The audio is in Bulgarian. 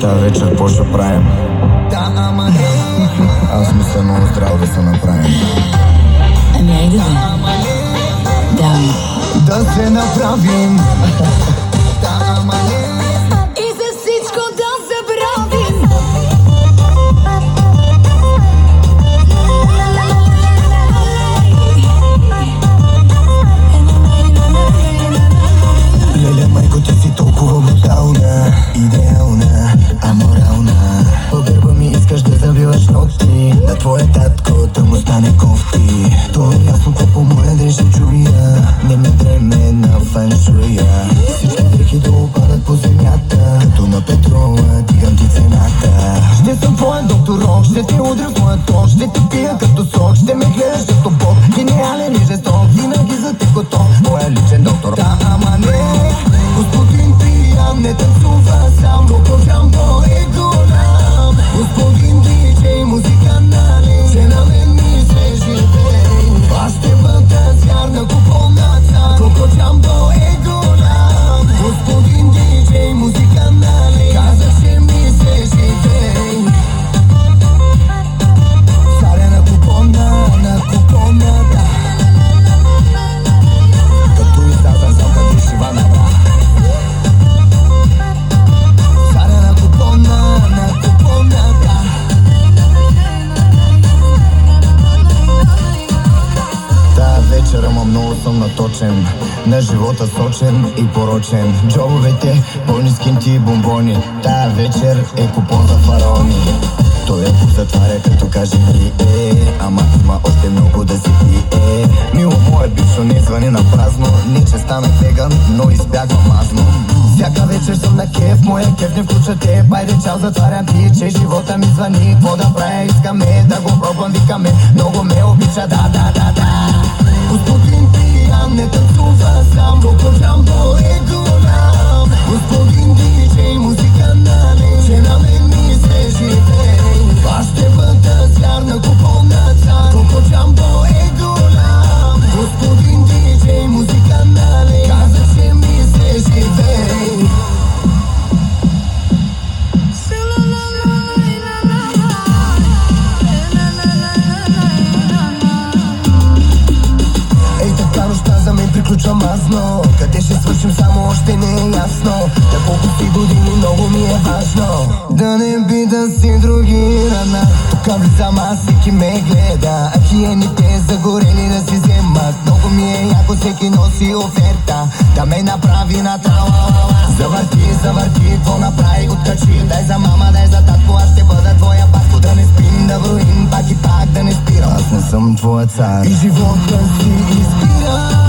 Тая вечер какво ще правим? Да, ама не. Аз мисля много здраво да се направим. Ами айде бе. Давай. Да се направим. Да, ама не. И за всичко да забравим. Леле, майко, ти си толкова брутална, идеална, аморална. По гърба ми искаш да забиваш ногти на твоя татко, да му стане кофти. То е ясно, какво по моя дрежа чуя. Не ми дреме на фаншуя. Всички дрехи да опадат по земята, като на петрола дигам ти цената. Ще съм твоя доктор Рок, ще те удря в моя ток, ще те пия като сок, ще ме гледаш като бог. Гениален и жесток, винаги за теб готов, моя личен доктор. Да, ама не, господин пиян, не танцува сам, Коко Джамбо е голям. Господин диджей, музика нали, че на мен ми се живей. Аз ще бъда звяр на купоната, Коко Джамбо е голям. Господин диджей, музика нали, казах, че ми се живей. Царя на купоната, като излязам сам къде шива на бра. Царя на купоната. Тая вечер, ама много съм наточен, на живота сочен и порочен. Джобовете пълни с кинти и бомбони. Тая вечер е купон за фараони. Той я затваря като каже ама има още много да си пие. Мило мое бившо не звъни на празно, не че стана веган, но избягвам мазно. Всяка вечер съм на кеф, моя кеф не включва теб. Байде чао, затварям ти, че живота ми звъни. Какво да правя, искаме да го пробвам, викаме. Много ме обича, да. Господин пиян, не танцува сам, Коко Джамбо е голям. Господин диджей, музика нали, че на мен ми се живей. Аз ще бъда звяр на купоната, Коко Джамбо е голям. Господин диджей, музика нали, казах, че ми се живей. Ей така нощта за мен приключва мазно. Къде ще свършим само още не е ясно. Да колко си години много ми е важно. Да не би да си други рана. Тук влизам аз, всеки ме гледа. А хиените загорели да си вземат. Много ми е яко, всеки носи оферта. Да ме направи на тралала. Завърти, какво направи, откачи. Дай за мама, дай за татко, аз ще бъда твоя батко. Да не спим, да броим, пак и пак да не спирам. Аз не съм твоя цар и живота си избирам.